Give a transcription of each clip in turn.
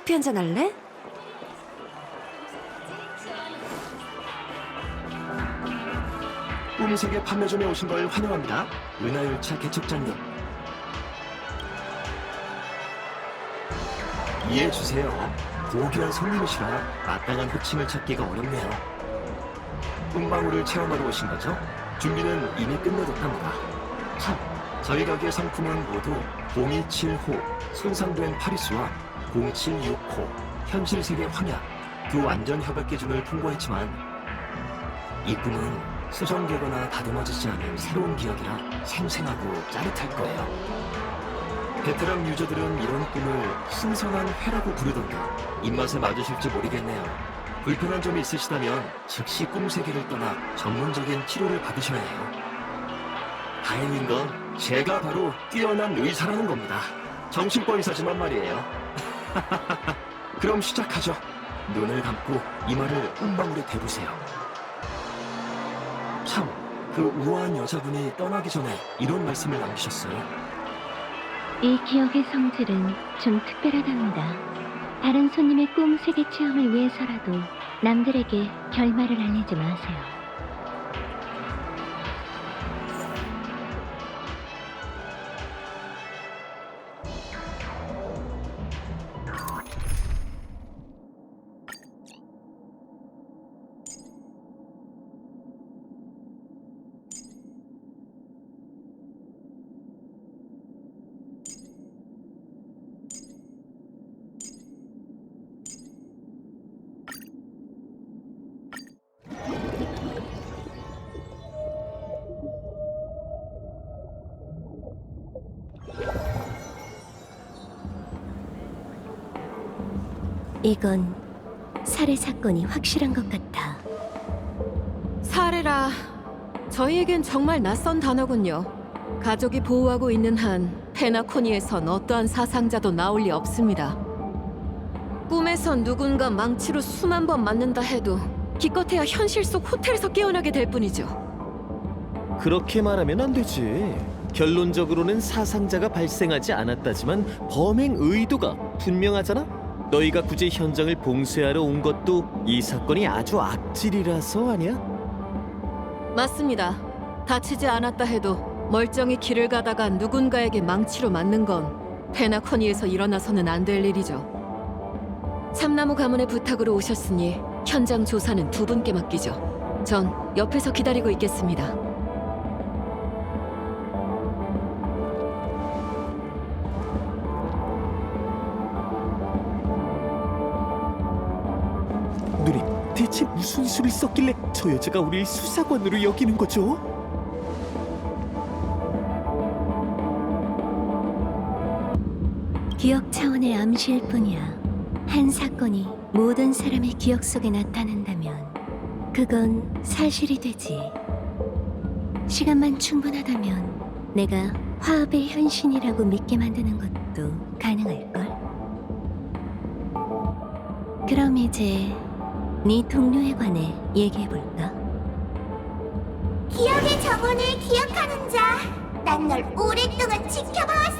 커피 한잔 할래? 꿈세계 판매점에 오신 걸 환영합니다. 은하열차 개척장님. 이해해주세요. 고귀한 손님이시라 마땅한 호칭을 찾기가 어렵네요. 꿈방울을 체험하러 오신 거죠? 준비는 이미 끝내뒀답니다. 참, 저희 가게 상품은 모두 027호 손상된 파리수와 076호 현실세계 황야 두 완전 협약 기준을 통과했지만 이 꿈은 수정되거나 다듬어지지 않은 새로운 기억이라 생생하고 짜릿할 거예요. 베테랑 유저들은 이런 꿈을 신선한 회라고 부르던가 입맛에 맞으실지 모르겠네요. 불편한 점이 있으시다면 즉시 꿈세계를 떠나 전문적인 치료를 받으셔야 해요. 다행인 건 제가 바로 뛰어난 의사라는 겁니다. 정신과 의사지만 말이에요. 그럼 시작하죠. 눈을 감고 이마를 꿈방울에 대보세요. 참, 그 우아한 여자분이 떠나기 전에 이런 말씀을 남기셨어요. 이 기억의 성질은 좀 특별하답니다. 다른 손님의 꿈 세계 체험을 위해서라도 남들에게 결말을 알리지 마세요. 이건 살해 사건이 확실한 것 같아. 살해라. 저희에겐 정말 낯선 단어군요. 가족이 보호하고 있는 한 페나코니에선 어떠한 사상자도 나올 리 없습니다. 꿈에선 누군가 망치로 수만 번 맞는다 해도 기껏해야 현실 속 호텔에서 깨어나게 될 뿐이죠. 그렇게 말하면 안 되지. 결론적으로는 사상자가 발생하지 않았다지만 범행 의도가 분명하잖아? 너희가 굳이 현장을 봉쇄하러 온 것도 이 사건이 아주 악질이라서 아니야? 맞습니다. 다치지 않았다 해도 멀쩡히 길을 가다가 누군가에게 망치로 맞는 건 페나코니에서 일어나서는 안 될 일이죠. 참나무 가문의 부탁으로 오셨으니 현장 조사는 두 분께 맡기죠. 전 옆에서 기다리고 있겠습니다. 누님, 대체 무슨 수를 썼길래 저 여자가 우릴 수사관으로 여기는 거죠? 기억 차원의 암시일 뿐이야. 한 사건이 모든 사람의 기억 속에 나타난다면 그건 사실이 되지. 시간만 충분하다면 내가 화합의 현신이라고 믿게 만드는 것도 가능할걸? 그럼 이제 네 동료에 관해 얘기해볼까? 기억의 정원을 기억하는 자, 난 널 오랫동안 지켜봐왔어.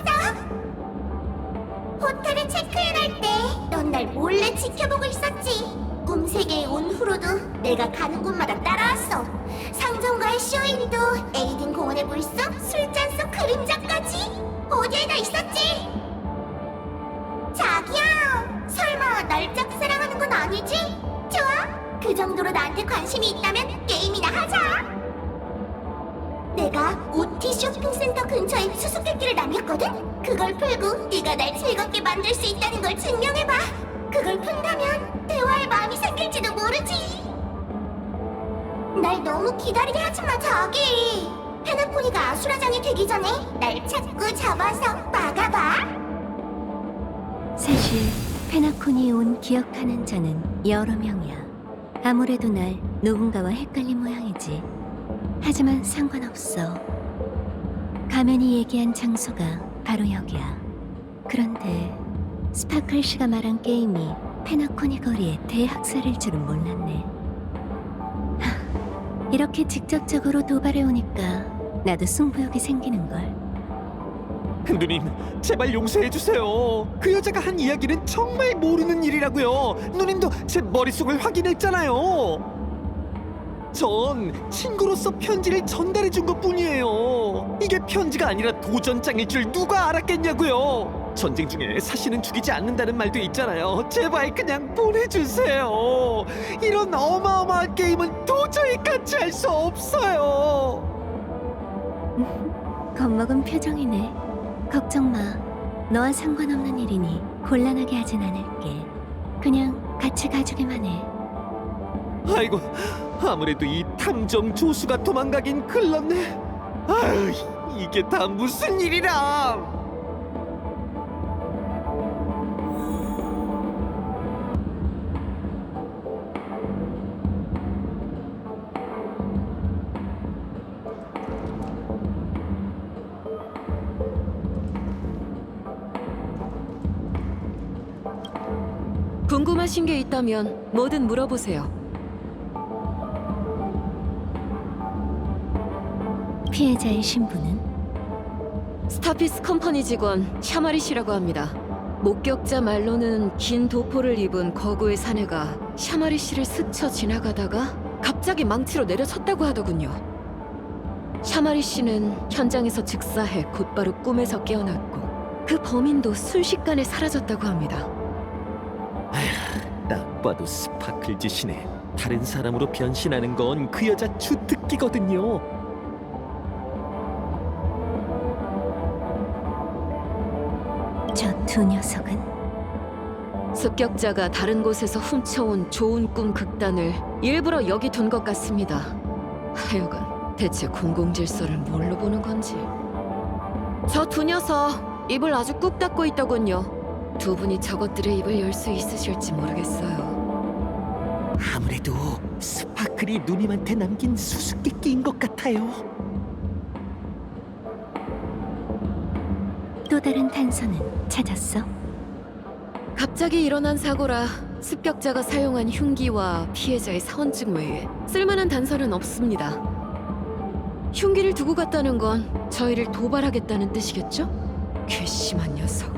호텔에 체크인할 때 넌 날 몰래 지켜보고 있었지. 꿈세계에 온 후로도 내가 가는 곳마다 따라왔어. 상점가의 쇼인도 에이든 공원의 물속, 술잔 속 그림자까지 어디에나 있었지. 자기야, 설마 날 짝사랑하는 건 아니지? 좋아, 그 정도로 나한테 관심이 있다면 게임이나 하자. 내가 OT 쇼핑센터 근처에 수수께끼를 남겼거든? 그걸 풀고 네가 날 즐겁게 만들 수 있다는 걸 증명해봐. 그걸 푼다면 대화의 마음이 생길지도 모르지. 날 너무 기다리게 하지 마, 자기. 페나코니가 아수라장이 되기 전에 날 자꾸 잡아서 막아봐. 사실 페나코니에 온 기억하는 자는 여러 명이야. 아무래도 날 누군가와 헷갈린 모양이지. 하지만 상관없어. 가면이 얘기한 장소가 바로 여기야. 그런데 스파클 씨가 말한 게임이 페나코니 거리의 대학살일 줄은 몰랐네. 이렇게 직접적으로 도발해 오니까 나도 승부욕이 생기는걸. 누님, 제발 용서해 주세요. 그 여자가 한 이야기는 정말 모르는 일이라고요. 누님도 제 머릿속을 확인했잖아요. 전 친구로서 편지를 전달해 준 것뿐이에요. 이게 편지가 아니라 도전장일 줄 누가 알았겠냐고요. 전쟁 중에 사실은 죽이지 않는다는 말도 있잖아요. 제발 그냥 보내주세요. 이런 어마어마한 게임은 도저히 같이 할 수 없어요. 겁먹은 표정이네. 걱정 마. 너와 상관없는 일이니 곤란하게 하진 않을게. 그냥 같이 가주기만 해. 아이고, 아무래도 이 탐정 조수가 도망가긴 글렀네. 아유, 이게 다 무슨 일이람. 궁금하신 게 있다면 뭐든 물어보세요. 피해자의 신분은? 스타피스 컴퍼니 직원 샤마리 씨라고 합니다. 목격자 말로는 긴 도포를 입은 거구의 사내가 샤마리 씨를 스쳐 지나가다가 갑자기 망치로 내려쳤다고 하더군요. 샤마리 씨는 현장에서 즉사해 곧바로 꿈에서 깨어났고 그 범인도 순식간에 사라졌다고 합니다. 딱 봐도 스파클 짓이네. 다른 사람으로 변신하는 건 그 여자 주특기거든요. 저 두 녀석은? 습격자가 다른 곳에서 훔쳐온 좋은 꿈 극단을 일부러 여기 둔 것 같습니다. 하여간 대체 공공질서를 뭘로 보는 건지. 저 두 녀석 입을 아주 꾹 닫고 있더군요. 두 분이 저것들의 입을 열 수 있으실지 모르겠어요. 아무래도 스파클이 누님한테 남긴 수수께끼인 것 같아요. 또 다른 단서는 찾았어? 갑자기 일어난 사고라 습격자가 사용한 흉기와 피해자의 사원증 외에 쓸만한 단서는 없습니다. 흉기를 두고 갔다는 건 저희를 도발하겠다는 뜻이겠죠? 괘씸한 녀석.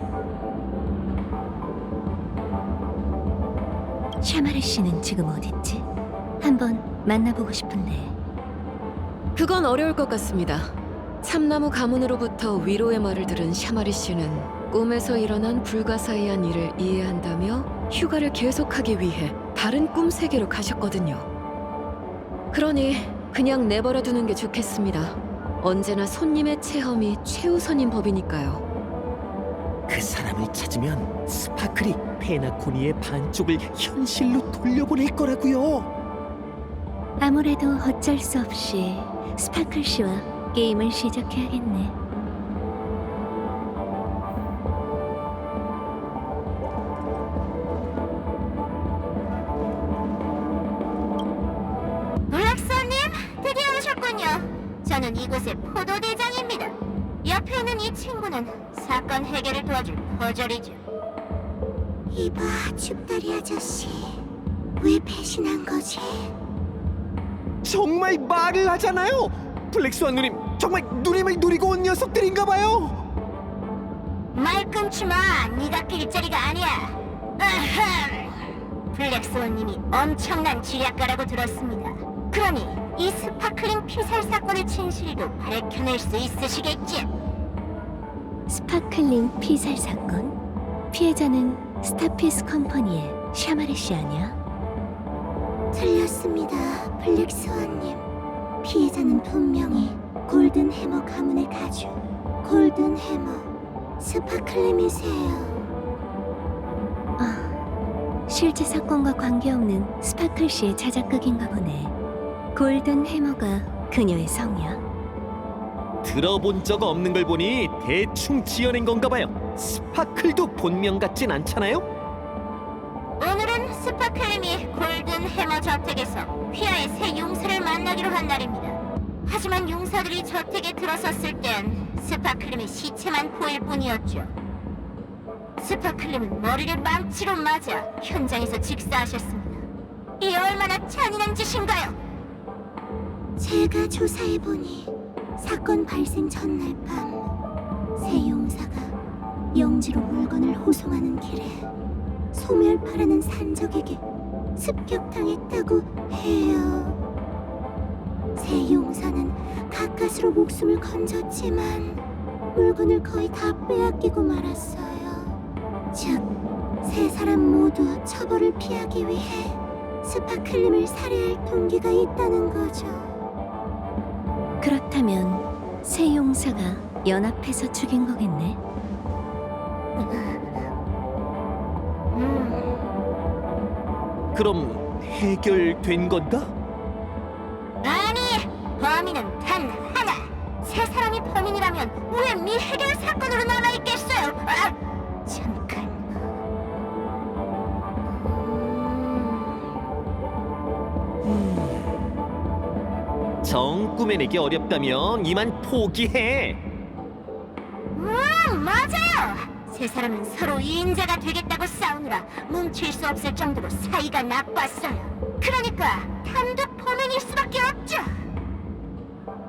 샤마르 씨는 지금 어딨지? 한번 만나보고 싶은데. 그건 어려울 것 같습니다. 참나무 가문으로부터 위로의 말을 들은 샤마리 씨는 꿈에서 일어난 불가사의한 일을 이해한다며 휴가를 계속하기 위해 다른 꿈 세계로 가셨거든요. 그러니 그냥 내버려 두는 게 좋겠습니다. 언제나 손님의 체험이 최우선인 법이니까요. 그 사람을 찾으면 스파클이 페나코니의 반쪽을 현실로 돌려보낼 거라고요. 아무래도 어쩔 수 없이 스파클 씨와 게임을 시작해야겠네. 블랙스님, 드디어 오셨군요. 저는 이곳의 포도대장입니다. 옆에 있는 이 친구는 사건 해결을 도와줄 퍼즐이죠. 이봐, 죽다리 아저씨. 왜 배신한 거지? 정말 말을 하잖아요. 블랙스완 누님, 정말 누님을 노리고 온 녀석들인가봐요. 말 끊지 마. 네가 필자리가 아니야. 아흠. 블랙스원님이 엄청난 지략가라고 들었습니다. 그러니 이 스파클링 피살 사건의 진실도 밝혀낼 수 있으시겠지? 스파클링 피살 사건? 피해자는 스타피스 컴퍼니의 샤마르 씨 아니야? 틀렸습니다, 블랙스원님. 피해자는 분명히 골든 해머 가문의 가주 골든 해머 스파클림이세요. 실제 사건과 관계없는 스파클 씨의 자작극인가 보네. 골든 해머가 그녀의 성이야? 들어본 적 없는 걸 보니 대충 지어낸 건가 봐요. 스파클도 본명 같진 않잖아요? 오늘은 스파클림이 골든 해머 저택에서 휘하의 새 용사를 만나기로 한 날입니다. 하지만 용사들이 저택에 들어섰을 땐 스파클림의 시체만 보일 뿐이었죠. 스파클림은 머리를 망치로 맞아 현장에서 직사하셨습니다. 이 얼마나 잔인한 짓인가요? 제가 조사해보니 사건 발생 전날 밤 새 용사가 영지로 물건을 호송하는 길에 소멸파라는 산적에게 습격당했다고 해요. 새 용사는 가까스로 목숨을 건졌지만 물건을 거의 다 빼앗기고 말았어요. 즉, 세 사람 모두 처벌을 피하기 위해 스파클림을 살해할 동기가 있다는 거죠. 그렇다면 새 용사가 연합해서 죽인 거겠네. 그럼 해결된 건가? 아니, 범인은 단 하나. 세 사람이 범인이라면 왜 미해결 사건으로 남아있겠어요? 잠깐. 정 꾸며내기 어렵다면 이만 포기해. 맞아요. 세 사람은 서로 이인자가 되겠다고 싸우느라 뭉칠 수 없을 정도로 사이가 나빴어요. 그러니까 단독 범인일 수밖에 없죠.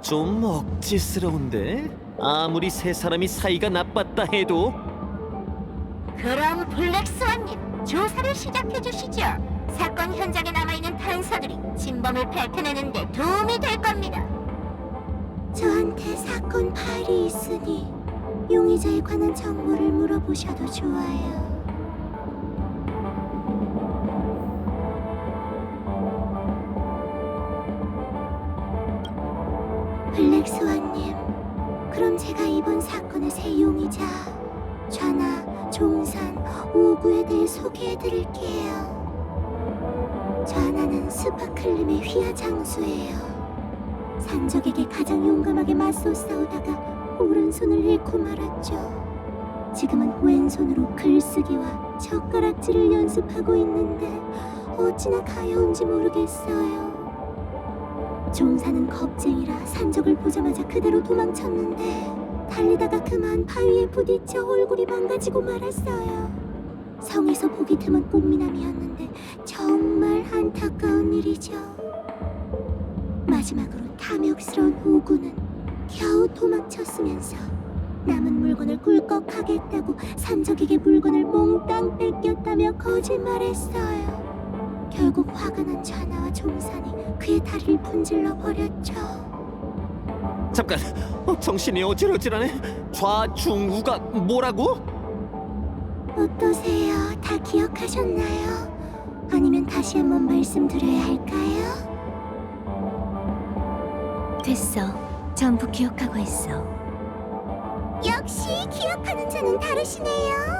좀 억지스러운데? 아무리 세 사람이 사이가 나빴다 해도 그럼 블랙스완님, 조사를 시작해 주시죠. 사건 현장에 남아있는 단서들이 진범을 밝혀내는데 도움이 될 겁니다. 저한테 사건 파일이 있으니 용의자에 관한 정보를 물어보셔도 좋아요. 블랙스완님, 그럼 제가 이번 사건의 새 용의자 좌나, 종산, 오구에 대해 소개해드릴게요. 좌나는 스파클림의 휘하 장수예요. 산적에게 가장 용감하게 맞서 싸우다가 오른손을 잃고 말았죠. 지금은 왼손으로 글쓰기와 젓가락질을 연습하고 있는데 어찌나 가여운지 모르겠어요. 종사는 겁쟁이라 산적을 보자마자 그대로 도망쳤는데 달리다가 그만 바위에 부딪혀 얼굴이 망가지고 말았어요. 성에서 보기 드문 꽃미남이었는데 정말 안타까운 일이죠. 마지막으로 탐욕스러운 오구는 겨우 도망쳤으면서 남은 물건을 꿀꺽하겠다고 산적에게 물건을 몽땅 뺏겼다며 거짓말했어요. 결국 화가 난 좌나와 종산이 그의 다리를 분질러 버렸죠. 잠깐, 정신이 어질어질하네. 좌중우가 뭐라고? 어떠세요? 다 기억하셨나요? 아니면 다시 한번 말씀드려야 할까요? 됐어. 전부 기억하고 있어. 역시 기억하는 자는 다르시네요.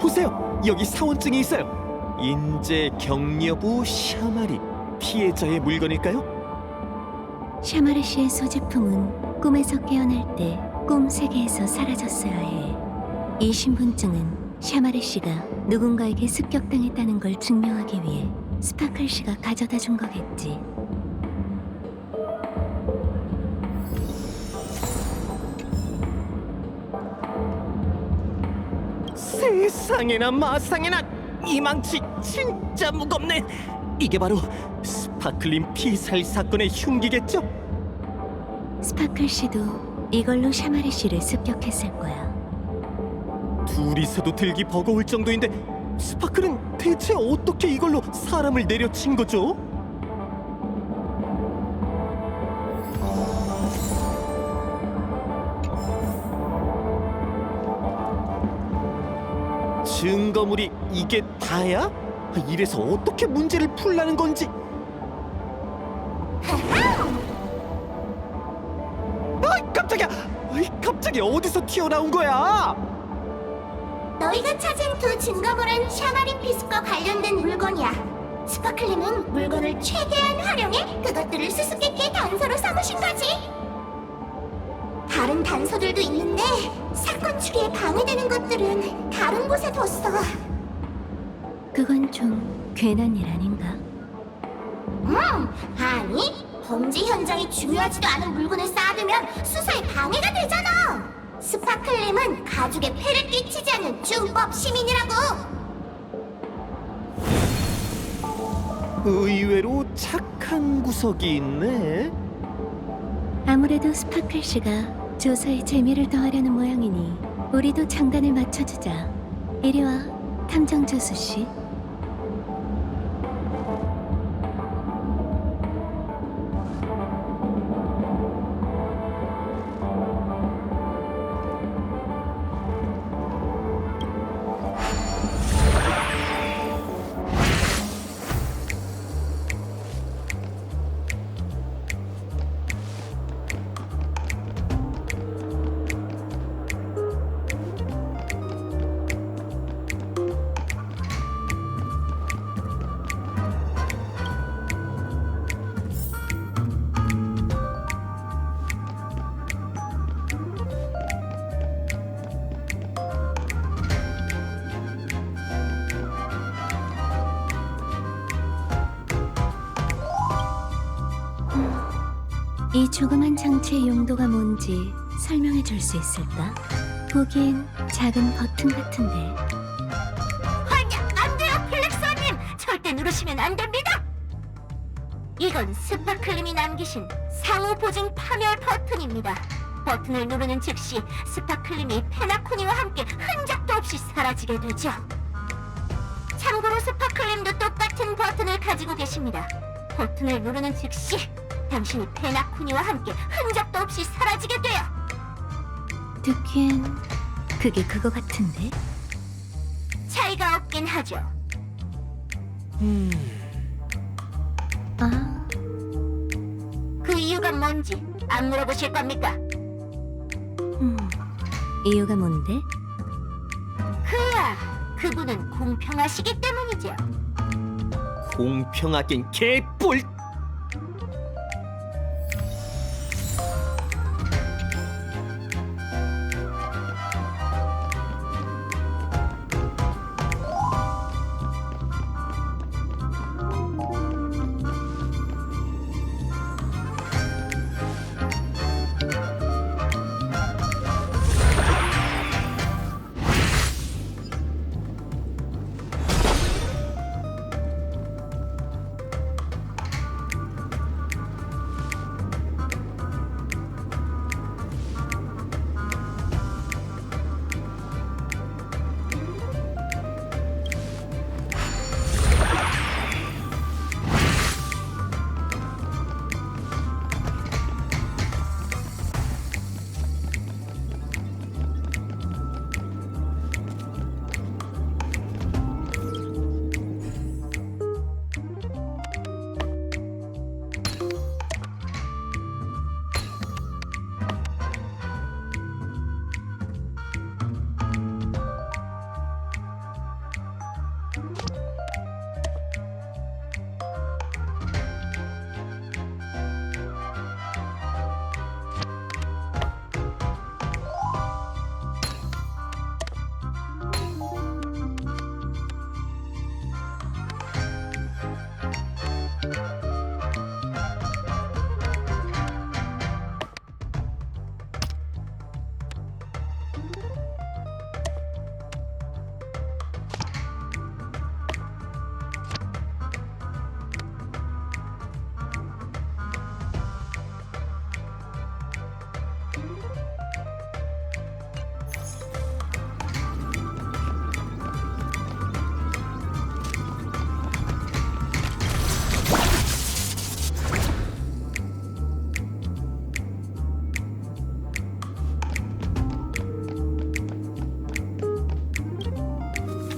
보세요, 여기 사원증이 있어요. 인재 격려부 샤마리, 피해자의 물건일까요? 샤마르 씨의 소지품은 꿈에서 깨어날 때 꿈 세계에서 사라졌어야 해. 이 신분증은 샤마르 씨가 누군가에게 습격당했다는 걸 증명하기 위해 스파클 씨가 가져다 준 거겠지. 세상에나 마상에나, 이 망치 진짜 무겁네. 이게 바로 스파클림 피살 사건의 흉기겠죠? 스파클 씨도 이걸로 샤마르 씨를 습격했을 거야. 둘이서도 들기 버거울 정도인데 스파클은 대체 어떻게 이걸로 사람을 내려친 거죠? 증거물이 이게 다야? 이래서 어떻게 문제를 풀라는 건지. 깜짝이야! 갑자기 어디서 튀어나온 거야? 너희가 찾은 두 증거물은 샤마린 피스과 관련된 물건이야. 스파클림은 물건을 최대한 활용해 그것들을 수수께끼의 단서로 삼으신 거지. 다른 단서들도 있는데 사건 추리에 방해되는 것들은 다른 곳에 뒀어. 그건 좀 괜한 일 아닌가? 아니 범죄 현장이 중요하지도 않은 물건을 쌓아두면 수사에 방해가 되잖아. 스파클림은 가죽에 폐를 끼치지 않는 준법 시민이라고. 의외로 착한 구석이 있네. 아무래도 스파클씨가 조사에 재미를 더하려는 모양이니 우리도 장단을 맞춰주자. 이리 와, 탐정 조수씨. 이 조그만 장치의 용도가 뭔지 설명해 줄 수 있을까? 보기엔 작은 버튼 같은데. 안 돼요, 플렉서님. 절대 누르시면 안 됩니다. 이건 스파클림이 남기신 상호 보증 파멸 버튼입니다. 버튼을 누르는 즉시 스파클림이 페나코니와 함께 흔적도 없이 사라지게 되죠. 참고로 스파클림도 똑같은 버튼을 가지고 계십니다. 버튼을 누르는 즉시 당신이 페나코니와 함께 흔적도 없이 사라지게 돼요. 듣기엔 그게 그거 같은데? 차이가 없긴 하죠. 아, 그 이유가 뭔지 안 물어보실 겁니까? 이유가 뭔데? 그분은 공평하시기 때문이죠. 공평하긴 개뿔.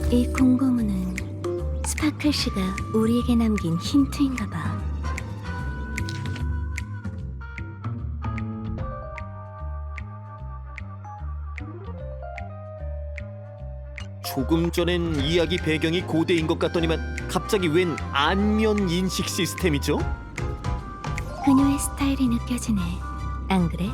이 공고문은 스파클씨가 우리에게 남긴 힌트인가 봐. 조금 전엔 이야기 배경이 고대인 것 같더니만 갑자기 웬 안면 인식 시스템이죠? 그녀의 스타일이 느껴지네. 안 그래?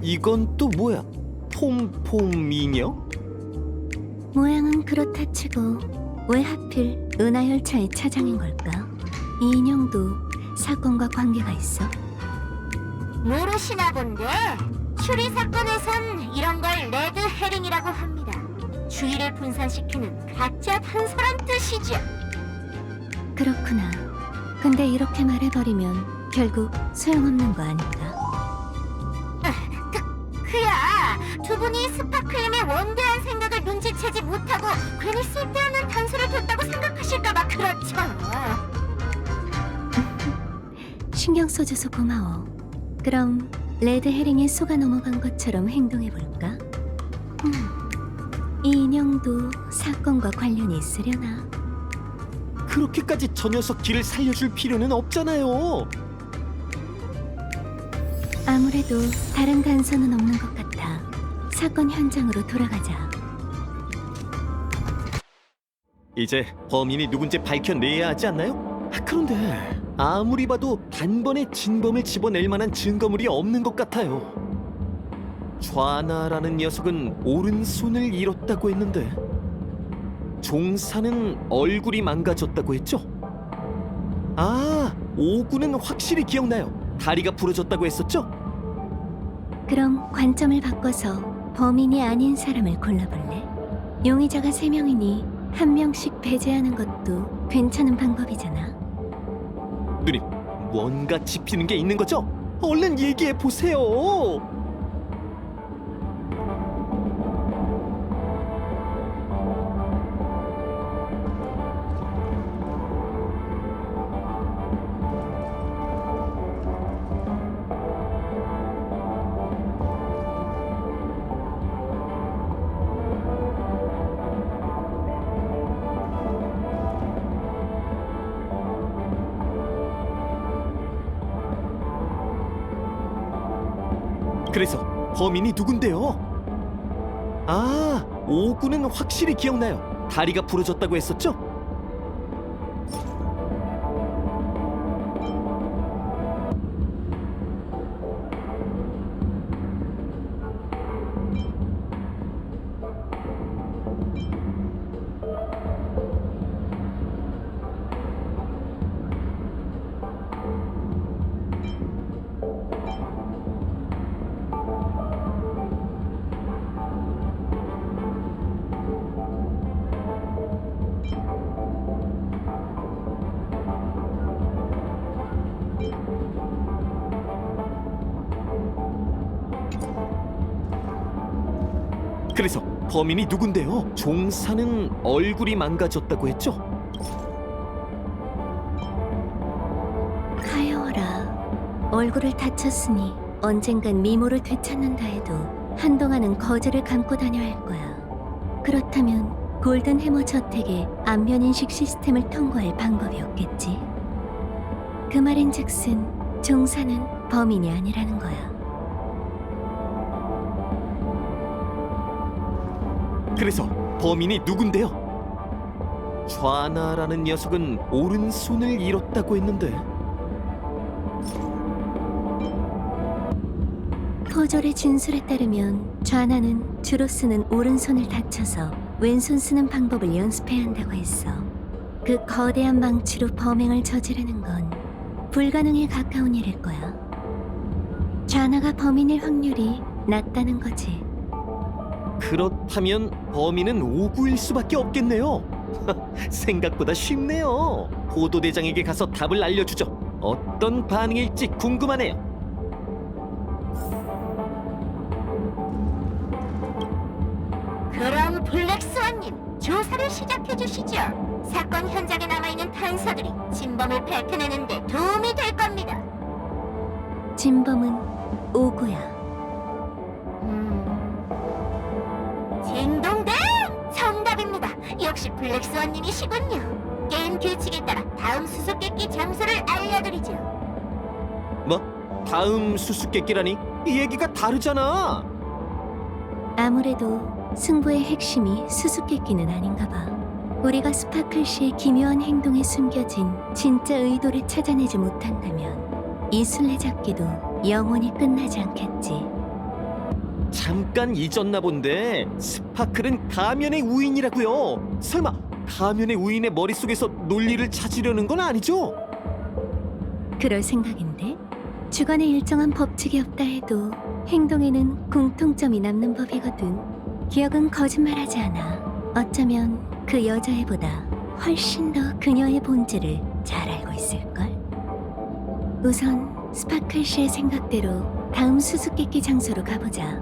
이건 또 뭐야? 폼폼 인형? 모양은 그렇다 치고 왜 하필 은하열차의 차장인 걸까? 이 인형도 사건과 관계가 있어? 모르시나 본데 추리 사건에선 이런 걸 레드 헤링이라고 합니다. 주의를 분산시키는 가짜 단서란 뜻이죠. 그렇구나. 근데 이렇게 말해버리면 결국 소용없는 거 아닐까? 그야 두 분이 스파클림의 원대한 생각을 눈치채지 못하고 괜히 쓸데없는 단서를 줬다고 생각하실까봐 그렇죠. 신경 써줘서 고마워. 그럼 레드 헤링에 속아 넘어간 것처럼 행동해볼까? 이 인형도 사건과 관련이 있으려나? 그렇게까지 저 녀석 길을 살려줄 필요는 없잖아요. 아무래도 다른 단서는 없는 것 같아. 사건 현장으로 돌아가자. 이제 범인이 누군지 밝혀내야 하지 않나요? 그런데 아무리 봐도 단번에 진범을 집어낼 만한 증거물이 없는 것 같아요. 좌나라는 녀석은 오른손을 잃었다고 했는데 종사는 얼굴이 망가졌다고 했죠? 아, 오구는 확실히 기억나요. 다리가 부러졌다고 했었죠? 그럼 관점을 바꿔서 범인이 아닌 사람을 골라볼래? 용의자가 3명이니 1명씩 배제하는 것도 괜찮은 방법이잖아. 누님, 뭔가 짚히는 게 있는 거죠? 얼른 얘기해 보세요. 그래서 범인이 누군데요? 아, 오구는 확실히 기억나요. 다리가 부러졌다고 했었죠? 그래서 범인이 누군데요? 종사는 얼굴이 망가졌다고 했죠? 가여워라. 얼굴을 다쳤으니 언젠간 미모를 되찾는다 해도 한동안은 거즈를 감고 다녀야 할 거야. 그렇다면 골든 해머 저택의 안면 인식 시스템을 통과할 방법이 없겠지. 그 말인즉슨 종사는 범인이 아니라는 거야. 그래서 범인이 누군데요? 좌나라는 녀석은 오른손을 잃었다고 했는데 포졸의 진술에 따르면 좌나는 주로 쓰는 오른손을 다쳐서 왼손 쓰는 방법을 연습해야 한다고 했어. 그 거대한 망치로 범행을 저지르는 건 불가능에 가까운 일일 거야. 좌나가 범인일 확률이 낮다는 거지. 그렇다면 범인은 오구일 수밖에 없겠네요. 생각보다 쉽네요. 보도대장에게 가서 답을 알려주죠. 어떤 반응일지 궁금하네요. 블랙스완님, 조사를 시작해 주시죠. 사건 현장에 남아있는 단서들이 진범을 밝혀내는데 도움이 될 겁니다. 진범은 오구야. 딩동댕! 정답입니다. 역시 블랙스완님이시군요. 게임 규칙에 따라 다음 수수께끼 장소를 알려드리죠. 뭐? 다음 수수께끼라니? 이 얘기가 다르잖아. 아무래도 승부의 핵심이 수수께끼는 아닌가 봐. 우리가 스파클 씨의 기묘한 행동에 숨겨진 진짜 의도를 찾아내지 못한다면 이 술래잡기도 영원히 끝나지 않겠지. 잠깐 잊었나 본데 스파클은 가면의 우인이라고요. 설마 가면의 우인의 머릿속에서 논리를 찾으려는 건 아니죠? 그럴 생각인데 주관에 일정한 법칙이 없다 해도 행동에는 공통점이 남는 법이거든. 기억은 거짓말하지 않아. 어쩌면 그 여자애보다 훨씬 더 그녀의 본질을 잘 알고 있을걸. 우선 스파클 씨의 생각대로 다음 수수께끼 장소로 가보자.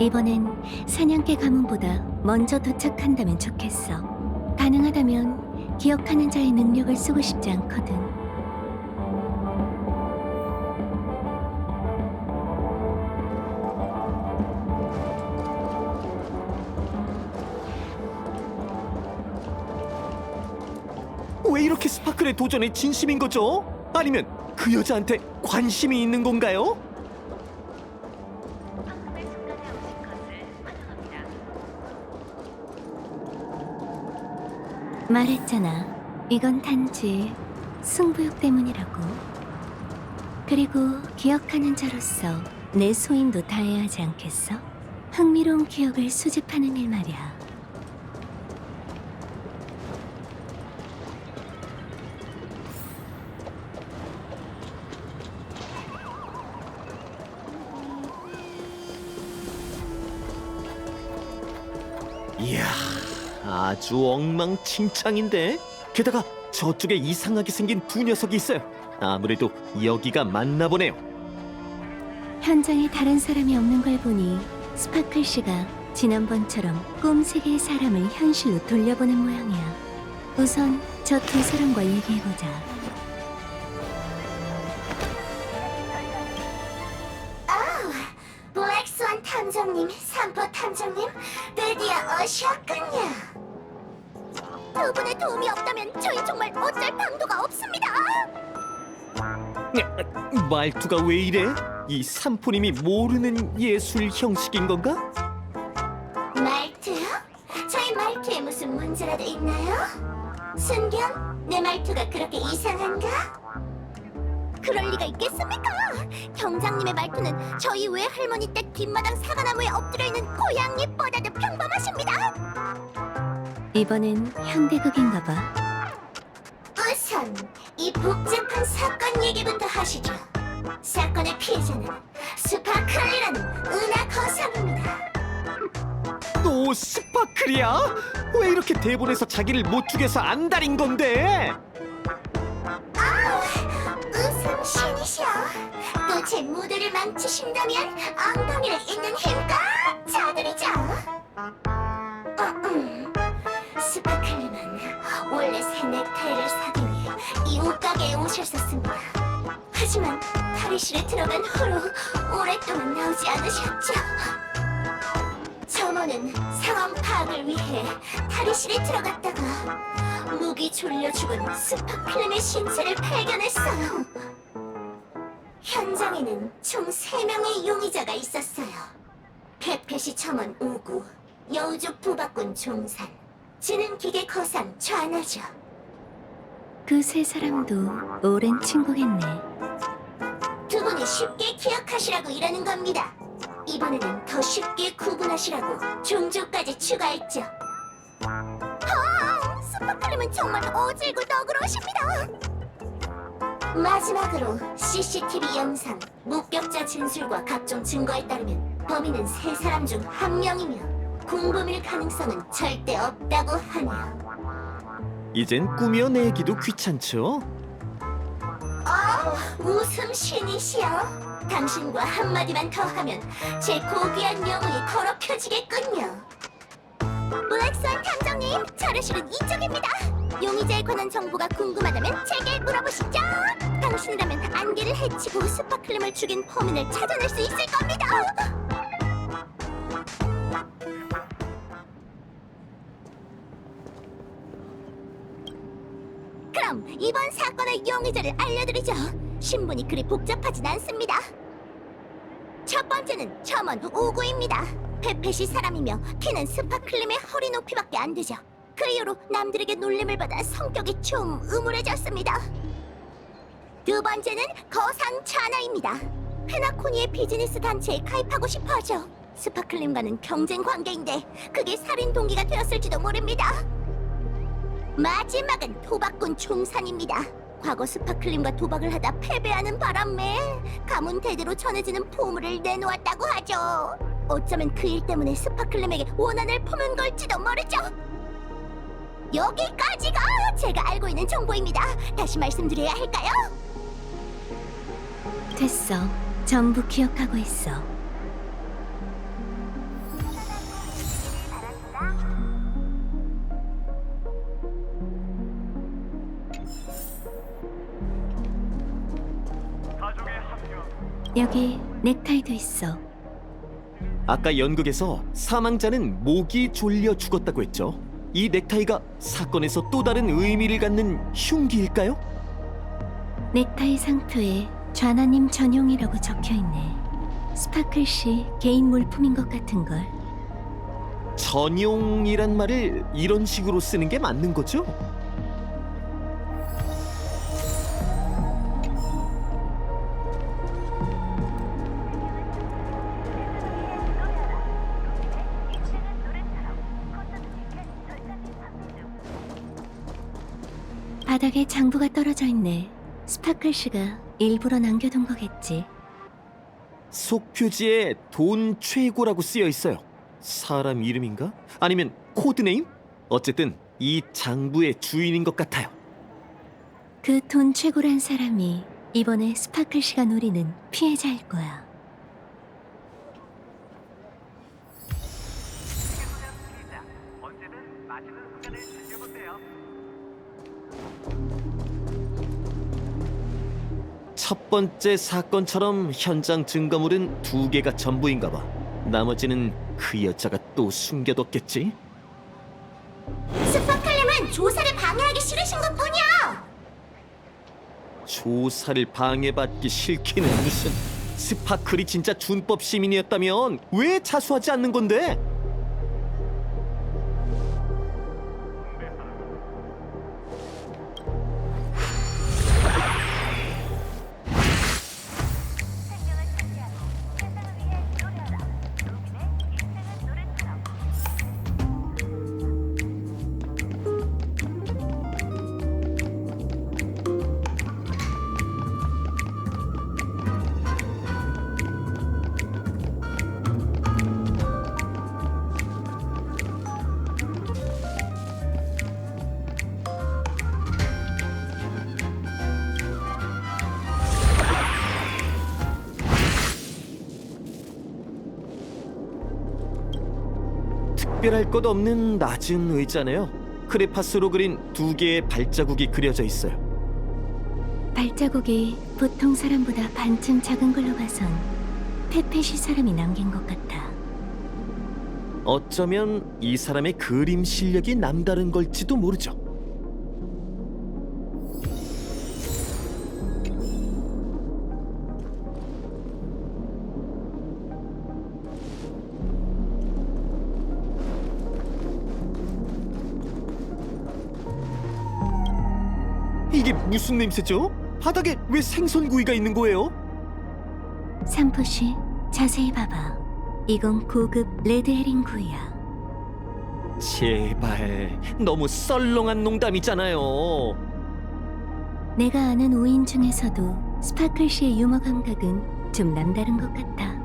이번엔 사냥개 가문보다 먼저 도착한다면 좋겠어. 가능하다면 기억하는 자의 능력을 쓰고 싶지 않거든. 왜 이렇게 스파클의 도전에 진심인 거죠? 아니면 그 여자한테 관심이 있는 건가요? 말했잖아. 이건 단지 승부욕 때문이라고. 그리고 기억하는 자로서 내 소임도 다해야 하지 않겠어? 흥미로운 기억을 수집하는 일 말이야. 이야, 아주 엉망진창인데. 게다가 저쪽에 이상하게 생긴 두 녀석이 있어요. 아무래도 여기가 맞나 보네요. 현장에 다른 사람이 없는 걸 보니 스파클 씨가 지난번처럼 꿈 세계의 사람을 현실로 돌려보낸 모양이야. 우선 저 두 사람과 얘기해보자. 블랙스완 탐정님, 산포 탐정님, 드디어 오셨군요. 두 분의 도움이 없다면 저희 정말 어쩔 방도가 없습니다. 말투가 왜 이래? 이 삼포님이 모르는 예술 형식인 건가? 말투요? 저희 말투에 무슨 문제라도 있나요? 순경, 내 말투가 그렇게 이상한가? 그럴 리가 있겠습니까? 경장님의 말투는 저희 외할머니 댁 뒷마당 사과나무에 엎드려 있는 고양이보다도 평범하십니다. 이번엔 현대극인가 봐. 우선 이 복잡한 사건 얘기부터 하시죠. 사건의 피해자는 스파클이라는 은하 거상입니다. 또 스파클이야? 왜 이렇게 대본에서 자기를 못 죽여서 안달인 건데? 웃음 신이셔. 또 제 무대를 망치신다면 엉덩이를 있는 힘껏 쳐드리죠. 스파클님은 원래 새 넥타이를 사기 위해 이 옷가게에 오셨었습니다. 하지만 탈의실에 들어간 후로 오랫동안 나오지 않으셨죠. 점원은 상황 파악을 위해 탈의실에 들어갔다가 목이 졸려 죽은 스파클님의 신체를 발견했어요. 현장에는 총 3명의 용의자가 있었어요. 페페시 첨원 우구, 여우족 부박군 종산, 지능기계 거상 좌나죠. 그 세 사람도 오랜 친구겠네. 두 분이 쉽게 기억하시라고 이러는 겁니다. 이번에는 더 쉽게 구분하시라고 종족까지 추가했죠. 스파클님은 정말 어질고 너그러우십니다. 마지막으로 CCTV 영상, 목격자 진술과 각종 증거에 따르면 범인은 3사람 중 1명이며 공범일 가능성은 절대 없다고 하네요. 이젠 꾸며내기도 귀찮죠? 웃음 신이시여. 당신과 한마디만 더 하면 제 고귀한 영혼이 더럽혀지겠군요. 블랙스완 탐정님, 자료실은 이쪽입니다. 용의자에 관한 정보가 궁금하다면 제게 물어보시죠. 당신이라면 안개를 해치고 스파클림을 죽인 범인을 찾아낼 수 있을 겁니다. 그럼 이번 사건의 용의자를 알려드리죠. 신분이 그리 복잡하진 않습니다. 첫 번째는 첨원 우구입니다. 페펫이 사람이며 키는 스파클림의 허리 높이밖에 안 되죠. 그 이후로 남들에게 놀림을 받아 성격이 좀 음울해졌습니다. 두 번째는 거상 차나입니다. 페나코니의 비즈니스 단체에 가입하고 싶어하죠. 스파클림과는 경쟁 관계인데 그게 살인 동기가 되었을지도 모릅니다. 마지막은 도박꾼 종산입니다. 과거 스파클림과 도박을 하다 패배하는 바람에 가문 대대로 전해지는 보물을 내놓았다고 하죠. 어쩌면 그 일 때문에 스파클림에게 원한을 품은 걸지도 모르죠. 여기까지가 제가 알고 있는 정보입니다. 다시 말씀드려야 할까요? 됐어. 전부 기억하고 있어. 여기 넥타이도 있어. 아까 연극에서 사망자는 목이 졸려 죽었다고 했죠. 이 넥타이가 사건에서 또 다른 의미를 갖는 흉기일까요? 넥타이 상표에 좌나님 전용이라고 적혀있네. 스파클씨 개인 물품인 것 같은걸. 전용이란 말을 이런 식으로 쓰는 게 맞는 거죠? 바닥에 장부가 떨어져 있네. 스파클씨가 일부러 남겨둔 거겠지. 속 표지에 돈 최고라고 쓰여 있어요. 사람 이름인가? 아니면 코드네임? 어쨌든 이 장부의 주인인 것 같아요. 그 돈 최고란 사람이 이번에 스파클씨가 노리는 피해자일 거야. 첫 번째 사건처럼 현장 증거물은 2개가 전부인가 봐. 나머지는 그 여자가 또 숨겨뒀겠지? 스파클림은 조사를 방해하기 싫으신 것뿐이야. 조사를 방해받기 싫기는 무슨. 스파클이 진짜 준법 시민이었다면 왜 자수하지 않는 건데? 특별할 것 없는 낮은 의자네요. 크레파스로 그린 2개의 발자국이 그려져 있어요. 발자국이 보통 사람보다 반쯤 작은 걸로 봐선 페펫이 사람이 남긴 것 같아. 어쩌면 이 사람의 그림 실력이 남다른 걸지도 모르죠. 이게 무슨 냄새죠? 바닥에 왜 생선구이가 있는 거예요? 삼포씨, 자세히 봐봐. 이건 고급 레드 헤링 구이야. 제발, 너무 썰렁한 농담이잖아요. 내가 아는 오인 중에서도 스파클씨의 유머 감각은 좀 남다른 것 같아.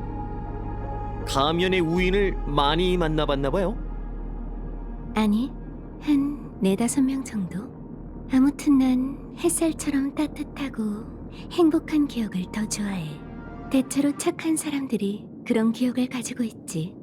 가면의 우인을 많이 만나봤나 봐요. 아니, 한 4-5명 정도? 아무튼 난 햇살처럼 따뜻하고 행복한 기억을 더 좋아해. 대체로 착한 사람들이 그런 기억을 가지고 있지.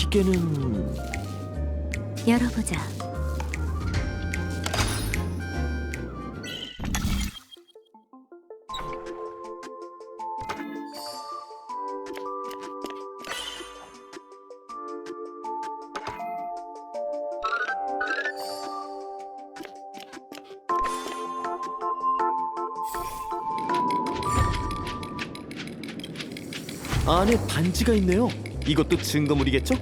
시계는 열어보자. 안에 반지가 있네요. 이것도 증거물이겠죠?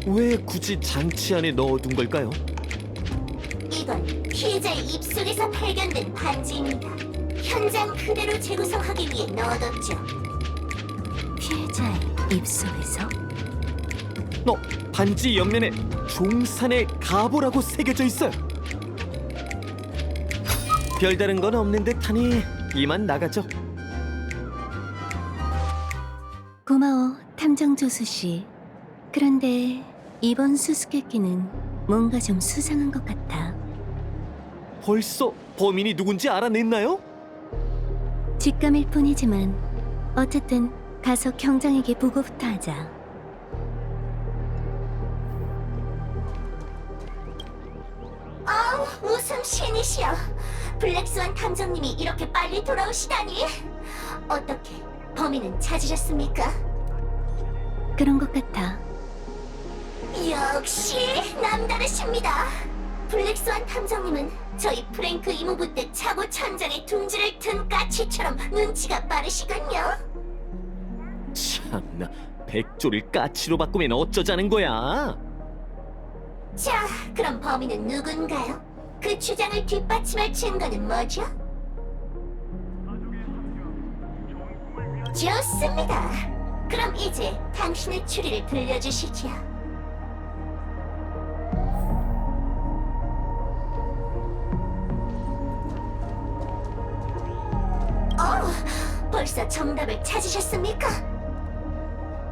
왜 굳이 장치 안에 넣어둔 걸까요? 이건 피해자의 입속에서 발견된 반지입니다. 현장 그대로 재구성하기 위해 넣어뒀죠. 피해자의 입속에서? 반지 옆면에 종산의 가보라고 새겨져 있어요. 별다른 건 없는 듯하니 이만 나가죠. 고마워, 탐정 조수 씨. 그런데 이번 수수께끼는 뭔가 좀 수상한 것 같아. 벌써 범인이 누군지 알아냈나요? 직감일 뿐이지만 어쨌든 가서 경장에게 보고부터 하자. 웃음 신이시여. 블랙스완 탐정님이 이렇게 빨리 돌아오시다니. 어떻게 범인은 찾으셨습니까? 그런 것 같아. 역시 남다르십니다. 블랙스완 탐정님은 저희 프랭크 이모부 때 차고 천장에 둥지를 튼 까치처럼 눈치가 빠르시군요. 참나, 백조를 까치로 바꾸면 어쩌자는 거야? 자, 그럼 범인은 누군가요? 그 주장을 뒷받침할 증거는 뭐죠? 좋습니다. 그럼 이제 당신의 추리를 들려주시죠. 벌써 정답을 찾으셨습니까?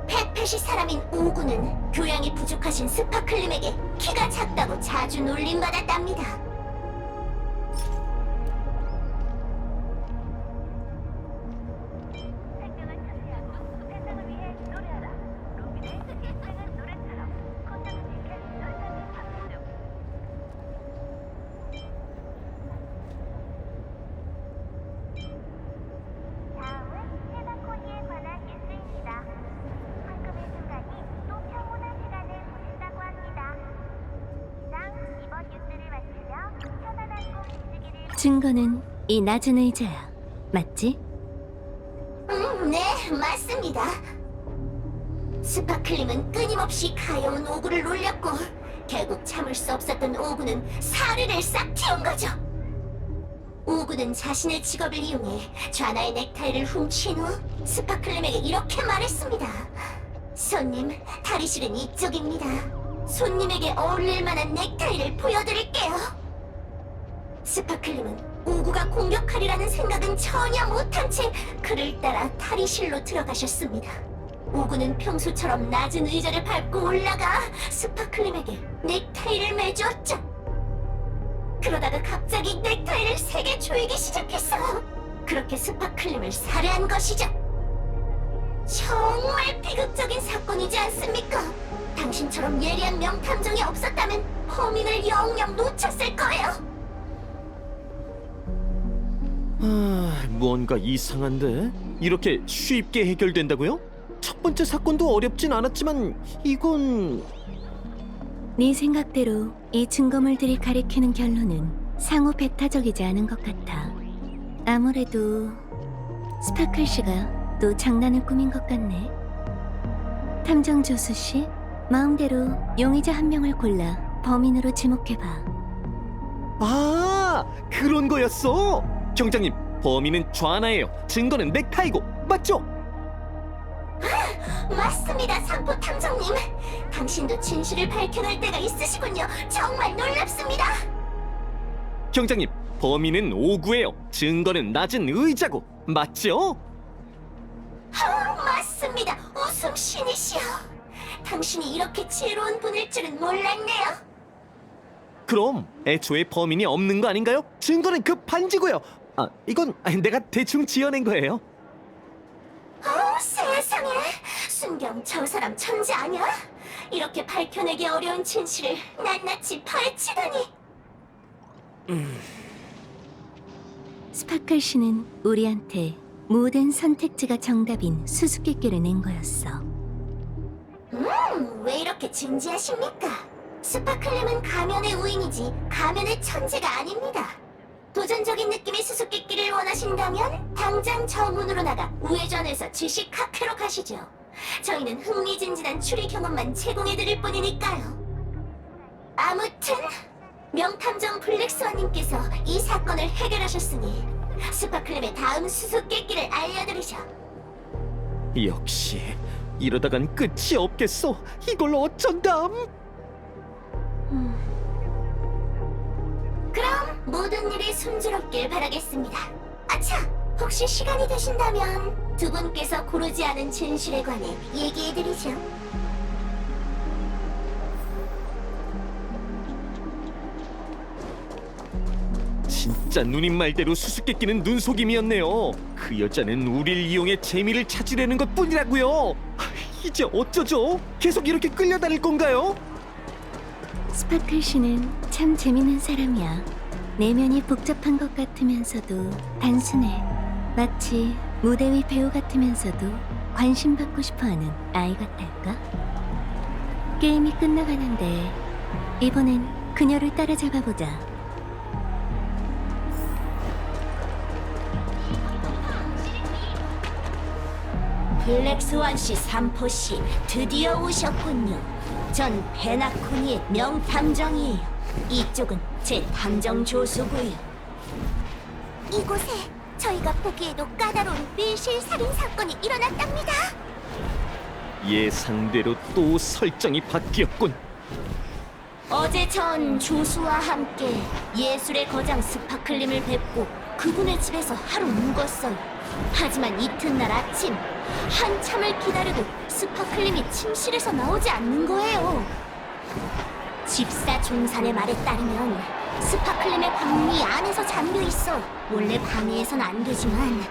페펫이 사람인 오구는 교양이 부족하신 스파클림에게 키가 작다고 자주 놀림받았답니다. 증거는 이 낮은 의자야. 맞지? 네, 맞습니다. 스파클림은 끊임없이 가여운 오구를 놀렸고 결국 참을 수 없었던 오구는 사르를 싹 틔운 거죠. 오구는 자신의 직업을 이용해 좌나의 넥타이를 훔친 후 스파클림에게 이렇게 말했습니다. 손님, 탈의실은 이쪽입니다. 손님에게 어울릴 만한 넥타이를 보여드릴게요. 스파클림은 오구가 공격하리라는 생각은 전혀 못한 채 그를 따라 탈의실로 들어가셨습니다. 오구는 평소처럼 낮은 의자를 밟고 올라가 스파클림에게 넥타이를 매주었죠. 그러다가 갑자기 넥타이를 세게 조이기 시작했어요. 그렇게 스파클림을 살해한 것이죠. 정말 비극적인 사건이지 않습니까? 당신처럼 예리한 명탐정이 없었다면 범인을 영영 놓쳤을 거예요. 뭔가 이상한데? 이렇게 쉽게 해결된다고요? 첫 번째 사건도 어렵진 않았지만 이건... 네 생각대로 이 증거물들이 가리키는 결론은 상호 배타적이지 않은 것 같아. 아무래도 스파클 씨가 또 장난을 꾸민 것 같네. 탐정 조수 씨, 마음대로 용의자 한 명을 골라 범인으로 지목해봐. 아, 그런 거였어? 경장님, 범인은 좌나예요. 증거는 넥타이고, 맞죠? 맞습니다, 상포 탐정님. 당신도 진실을 밝혀낼 때가 있으시군요. 정말 놀랍습니다. 경장님, 범인은 오구예요. 증거는 낮은 의자고, 맞죠? 맞습니다. 웃음 신이시여. 당신이 이렇게 지혜로운 분일 줄은 몰랐네요. 그럼 애초에 범인이 없는 거 아닌가요? 증거는 그 반지고요. 이건 내가 대충 지어낸 거예요. 세상에. 순경 저 사람 천재 아니야? 이렇게 밝혀내기 어려운 진실을 낱낱이 파헤치다니. 스파클 씨는 우리한테 모든 선택지가 정답인 수수께끼를 낸 거였어. 왜 이렇게 진지하십니까? 스파클님은 가면의 우인이지 가면의 천재가 아닙니다. 도전적인 느낌의 수수께끼를 원하신다면 당장 저 문으로 나가 우회전해서 지식 학회로 가시죠. 저희는 흥미진진한 추리 경험만 제공해드릴 뿐이니까요. 아무튼 명탐정 블랙스완님께서 이 사건을 해결하셨으니 스파클님의 다음 수수께끼를 알려드리죠. 역시 이러다간 끝이 없겠어. 이걸 어쩐담? 그럼 모든 일이 순조롭길 바라겠습니다. 아차! 혹시 시간이 되신다면 두 분께서 고르지 않은 진실에 관해 얘기해드리죠. 진짜 누님 말대로 수수께끼는 눈속임이었네요. 그 여자는 우릴 이용해 재미를 찾으려는 것뿐이라고요. 이제 어쩌죠? 계속 이렇게 끌려다닐 건가요? 스파클 씨는 참 재밌는 사람이야. 내면이 복잡한 것 같으면서도 단순해. 마치 무대 위 배우 같으면서도 관심 받고 싶어하는 아이 같달까? 게임이 끝나가는데 이번엔 그녀를 따라잡아보자. 블랙스완씨 3포씨 드디어 오셨군요. 전 베나코니의 명탐정이에요. 이쪽은 제 탐정 조수고요. 이곳에 저희가 보기에도 까다로운 밀실 살인 사건이 일어났답니다. 예상대로 또 설정이 바뀌었군. 어제 전 조수와 함께 예술의 거장 스파클림을 뵙고 그분의 집에서 하루 묵었어요. 하지만 이튿날 아침 한참을 기다려도 스파클림이 침실에서 나오지 않는 거예요. 집사 종산의 말에 따르면 스파클림의 방문이 안에서 잠겨 있어 원래 방해해선 안 되지만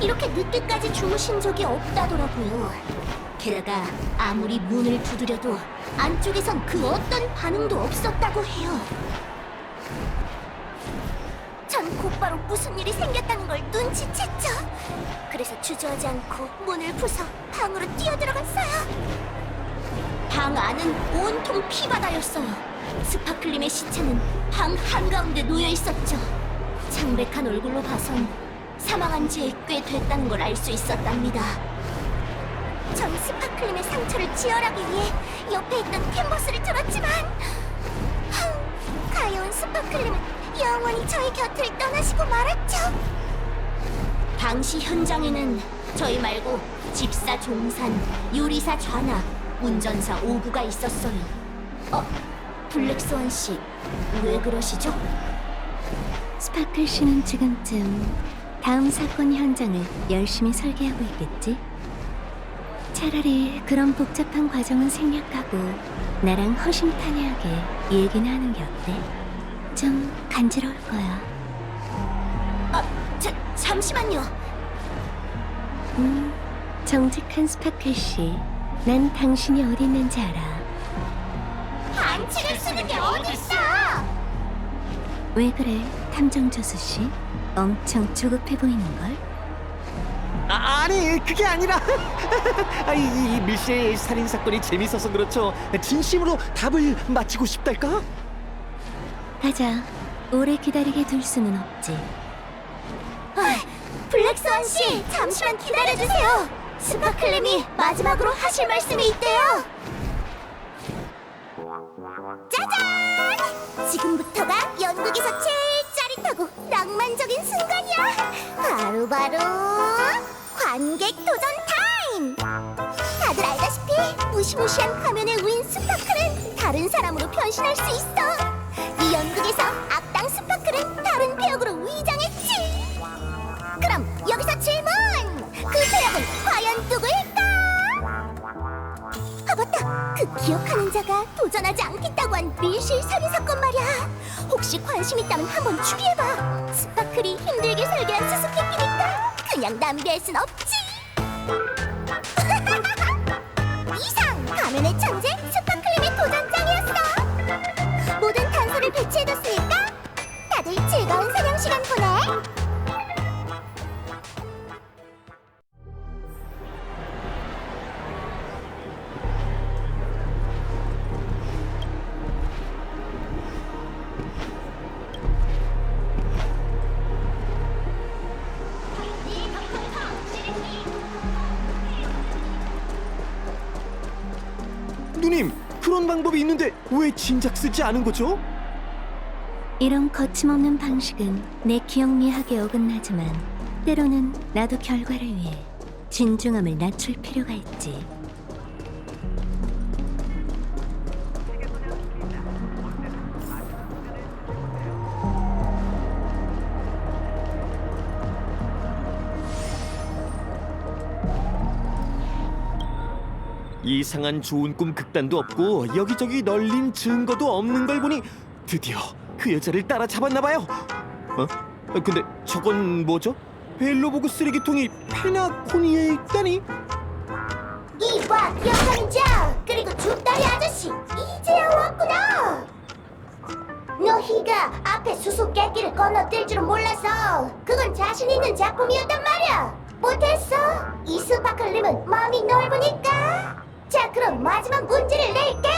이렇게 늦게까지 주무신 적이 없다더라고요. 게다가 아무리 문을 두드려도 안쪽에선 그 어떤 반응도 없었다고 해요. 전 곧바로 무슨 일이 생겼다는 걸 눈치챘죠. 그래서 주저하지 않고 문을 부숴 방으로 뛰어들어갔어요. 방 안은 온통 피바다였어요. 스파클림의 시체는 방 한가운데 놓여 있었죠. 창백한 얼굴로 봐선 사망한 지 꽤 됐다는 걸 알 수 있었답니다. 전 스파클림의 상처를 지혈하기 위해 옆에 있던 캔버스를 들었지만 가여운 스파클림은 영원히 저희 곁을 떠나시고 말았죠. 당시 현장에는 저희 말고 집사 종산, 요리사 좌나, 운전사 오구가 있었어요. 블랙스완 씨, 왜 그러시죠? 스파클 씨는 지금쯤 다음 사건 현장을 열심히 설계하고 있겠지? 차라리 그런 복잡한 과정은 생략하고 나랑 허심탄회하게 얘기나 하는 게 어때? 좀 간지러울 거야. 잠시만요. 정직한 스파클 씨, 난 당신이 어디 있는지 알아. 반칙을 쓰는 게 어딨어? 왜 그래, 탐정 조수 씨? 엄청 조급해 보이는 걸? 아니 그게 아니라 이 밀실 살인 사건이 재밌어서 그렇죠. 진심으로 답을 맞히고 싶달까? 가자. 오래 기다리게 둘 수는 없지. 블랙스완 씨, 잠시만 기다려주세요. 스파클림이 마지막으로 하실 말씀이 있대요. 짜잔! 지금부터가 연극에서 제일 짜릿하고 낭만적인 순간이야. 바로 관객 도전 타임! 다들 알다시피 무시무시한 가면의 우인 스파클은 다른 사람으로 변신할 수 있어. 이 연극에서 악당 스파클은 다른 배역으로 위장했지. 그럼 여기서 질문! 그 배역은 과연 누구일까? 아 맞다! 그 기억하는 자가 도전하지 않겠다고 한 밀실 살인 사건 말이야. 혹시 관심 있다면 한번 추리해봐. 스파클이 힘들게 설계한 수수께끼니까 그냥 낭비할 순 없지. 이상 가면의 천재 스파클 배치해뒀으니까 다들 즐거운 사냥 시간 보내. 누님, 그런 방법이 있는데 왜 진작 쓰지 않은 거죠? 이런 거침없는 방식은 내 기억미학에 어긋나지만 때로는 나도 결과를 위해 진중함을 낮출 필요가 있지. 이상한 좋은 꿈 극단도 없고 여기저기 널린 증거도 없는 걸 보니 드디어 그 여자를 따라잡았나 봐요. 근데 저건 뭐죠? 벨로보그 쓰레기통이 페나코니에 있다니? 이봐, 기억하는 자, 그리고 죽다리 아저씨, 이제야 왔구나. 너희가 앞에 수수께끼를 건너뛸 줄은 몰라서 그건 자신 있는 작품이었단 말이야. 못했어? 이 스파클님은 마음이 넓으니까. 자, 그럼 마지막 문제를 낼게.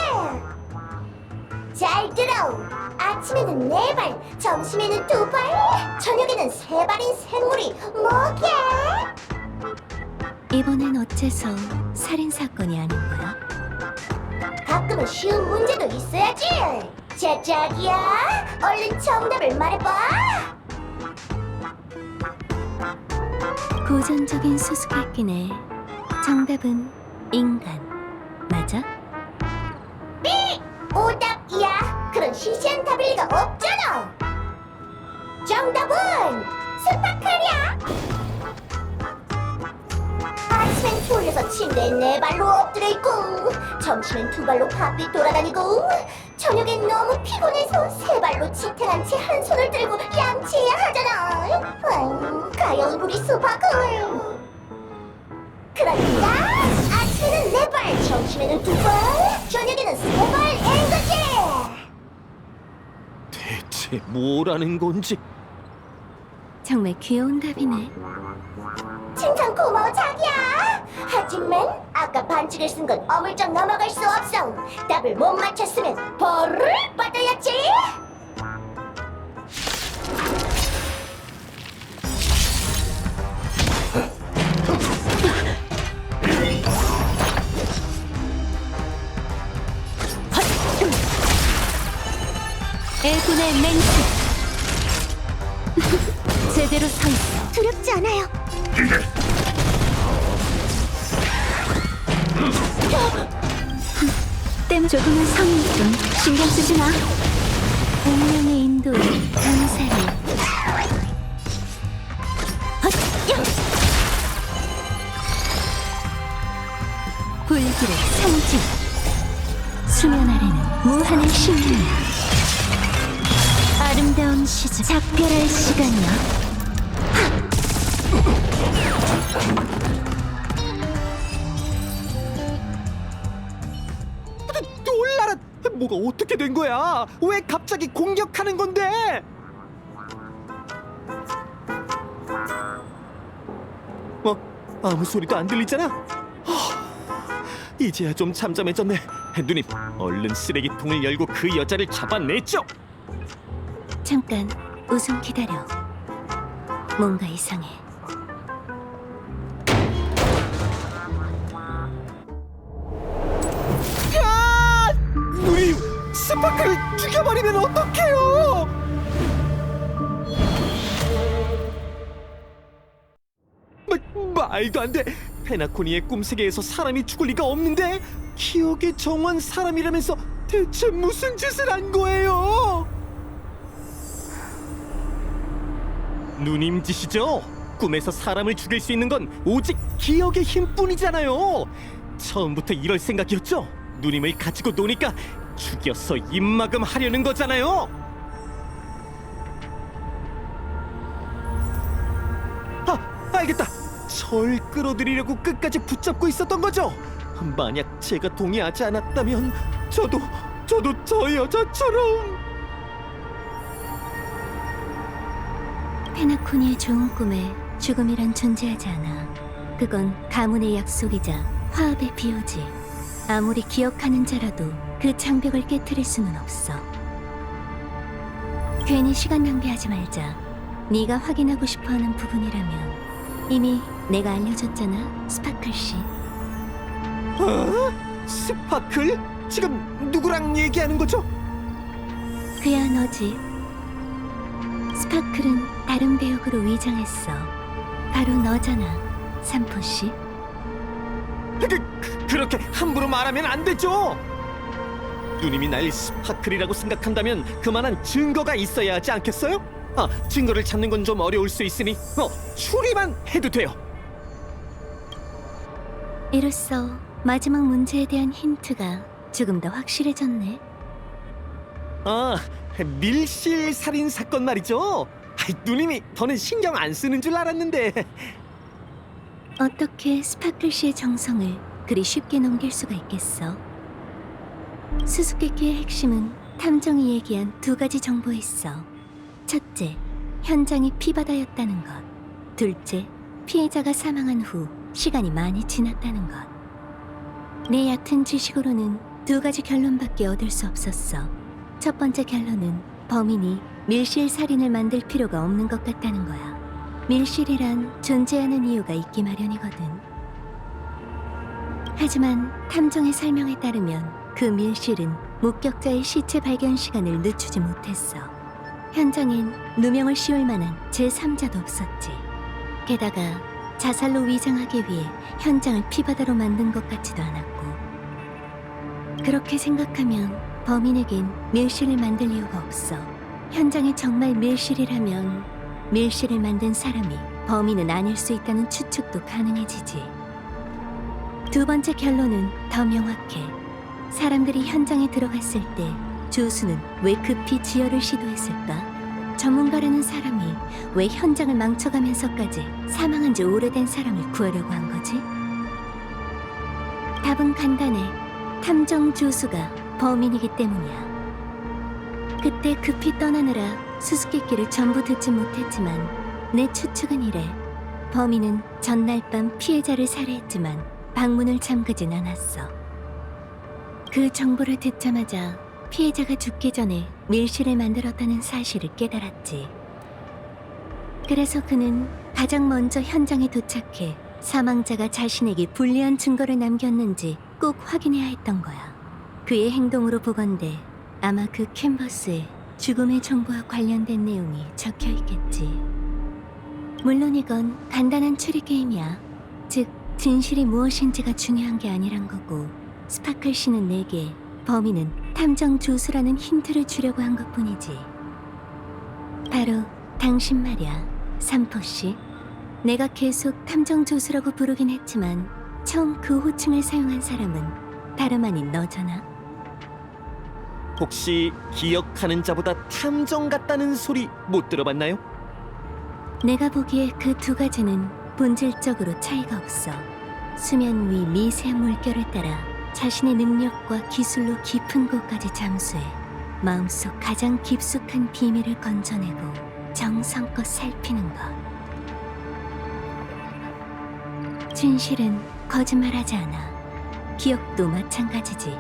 잘 들어. 아침에는 4발, 점심에는 2발, 저녁에는 3발인 생물이 뭐게? 이번엔 어째서 살인사건이 아닌 거야? 가끔은 쉬운 문제도 있어야지. 자, 자기야, 얼른 정답을 말해봐. 고전적인 수수께끼네. 정답은 인간. 맞아? 오답이야. 그런 시시한 답일 리가 없잖아. 정답은 스파클이야. 아침엔 졸려서 침대에 4발로 엎드려 있고, 점심엔 2발로 바삐 돌아다니고, 저녁엔 너무 피곤해서 3발로 지탱한 채 한 손을 들고 양치해야 하잖아. 가여운 우리 스파클. 그러니까 아침에는 4발, 점심에는 2발, 저녁에는 3발인 거지. 대체 뭐라는 건지. 정말 귀여운 답이네. 칭찬 고마워, 자기야. 하지만 아까 반칙을 쓴 건 어물쩍 넘어갈 수 없어. 답을 못 맞췄으면 벌을 받아야지. 애군의 맹세. 제대로 서 있어. 두렵지 않아요. 땜 조금은 성의 좀 신경 쓰지 마. 운명의 인도에 감사를. 불길의 상징. 수면 아래는 무한의 신명이야. 아름다운 시작. 작별할 시간이야. 놀라라! 뭐가 어떻게 된 거야? 왜 갑자기 공격하는 건데? 아무 소리도 안 들리잖아? 이제야 좀 잠잠해졌네. 누님, 얼른 쓰레기통을 열고 그 여자를 잡아내죠. 잠깐 웃음 기다려. 뭔가 이상해. 누님, 스파크를 죽여버리면 어떡해요? 말도 안 돼. 페나코니의 꿈세계에서 사람이 죽을 리가 없는데 기억의 정원 사람이라면서 대체 무슨 짓을 한 거예요? 누님 짓이죠? 꿈에서 사람을 죽일 수 있는 건 오직 기억의 힘뿐이잖아요. 처음부터 이럴 생각이었죠? 누님을 가지고 노니까 죽여서 입막음 하려는 거잖아요. 알겠다. 절 끌어들이려고 끝까지 붙잡고 있었던 거죠. 만약 제가 동의하지 않았다면 저도 저 여자처럼. 페나코니의 좋은 꿈에 죽음이란 존재하지 않아. 그건 가문의 약속이자 화합의 비유지. 아무리 기억하는 자라도 그 장벽을 깨트릴 수는 없어. 괜히 시간 낭비하지 말자. 네가 확인하고 싶어하는 부분이라면 이미 내가 알려줬잖아, 스파클 씨. 스파클? 지금 누구랑 얘기하는 거죠? 그야 너지. 스파클은 다른 배역으로 위장했어. 바로 너잖아, 삼포 씨. 그렇게 함부로 말하면 안 되죠. 누님이 날 스파클이라고 생각한다면 그만한 증거가 있어야 하지 않겠어요? 증거를 찾는 건 좀 어려울 수 있으니 추리만 해도 돼요. 이로써 마지막 문제에 대한 힌트가 조금 더 확실해졌네. 밀실 살인 사건 말이죠. 누님이 더는 신경 안 쓰는 줄 알았는데. 어떻게 스파클 씨의 정성을 그리 쉽게 넘길 수가 있겠어? 수수께끼의 핵심은 탐정이 얘기한 두 가지 정보에 있어. 첫째, 현장이 피바다였다는 것. 둘째, 피해자가 사망한 후 시간이 많이 지났다는 것. 내 얕은 지식으로는 두 가지 결론밖에 얻을 수 없었어. 첫 번째 결론은 범인이 밀실 살인을 만들 필요가 없는 것 같다는 거야. 밀실이란 존재하는 이유가 있기 마련이거든. 하지만 탐정의 설명에 따르면 그 밀실은 목격자의 시체 발견 시간을 늦추지 못했어. 현장엔 누명을 씌울 만한 제3자도 없었지. 게다가 자살로 위장하기 위해 현장을 피바다로 만든 것 같지도 않았고. 그렇게 생각하면 범인에겐 밀실을 만들 이유가 없어. 현장이 정말 밀실이라면 밀실을 만든 사람이 범인은 아닐 수 있다는 추측도 가능해지지. 두 번째 결론은 더 명확해. 사람들이 현장에 들어갔을 때 조수는 왜 급히 지혈을 시도했을까? 전문가라는 사람이 왜 현장을 망쳐가면서까지 사망한 지 오래된 사람을 구하려고 한 거지? 답은 간단해. 탐정 조수가 범인이기 때문이야. 그때 급히 떠나느라 수수께끼를 전부 듣지 못했지만 내 추측은 이래. 범인은 전날 밤 피해자를 살해했지만 방문을 잠그진 않았어. 그 정보를 듣자마자 피해자가 죽기 전에 밀실을 만들었다는 사실을 깨달았지. 그래서 그는 가장 먼저 현장에 도착해 사망자가 자신에게 불리한 증거를 남겼는지 꼭 확인해야 했던 거야. 그의 행동으로 보건대 아마 그 캔버스에 죽음의 정보와 관련된 내용이 적혀 있겠지. 물론 이건 간단한 추리 게임이야. 즉, 진실이 무엇인지가 중요한 게 아니란 거고, 스파클 씨는 내게 범인은 탐정 조수라는 힌트를 주려고 한 것뿐이지. 바로 당신 말이야, 삼포 씨. 내가 계속 탐정 조수라고 부르긴 했지만 처음 그 호칭을 사용한 사람은 다름 아닌 너잖아. 혹시 기억하는 자보다 탐정 같다는 소리 못 들어봤나요? 내가 보기에 그 두 가지는 본질적으로 차이가 없어. 수면 위 미세한 물결을 따라 자신의 능력과 기술로 깊은 곳까지 잠수해 마음속 가장 깊숙한 비밀을 건져내고 정성껏 살피는 것. 진실은 거짓말하지 않아. 기억도 마찬가지지.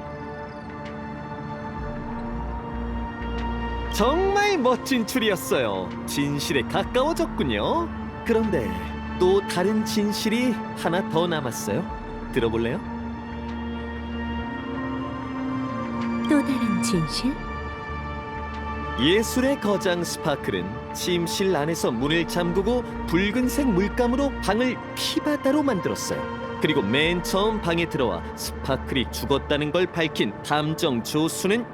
정말 멋진 추리였어요. 진실에 가까워졌군요. 그런데 또 다른 진실이 하나 더 남았어요. 들어볼래요? 또 다른 진실? 예술의 거장 스파클은 침실 안에서 문을 잠그고 붉은색 물감으로 방을 피바다로 만들었어요. 그리고 맨 처음 방에 들어와 스파클이 죽었다는 걸 밝힌 탐정 조수는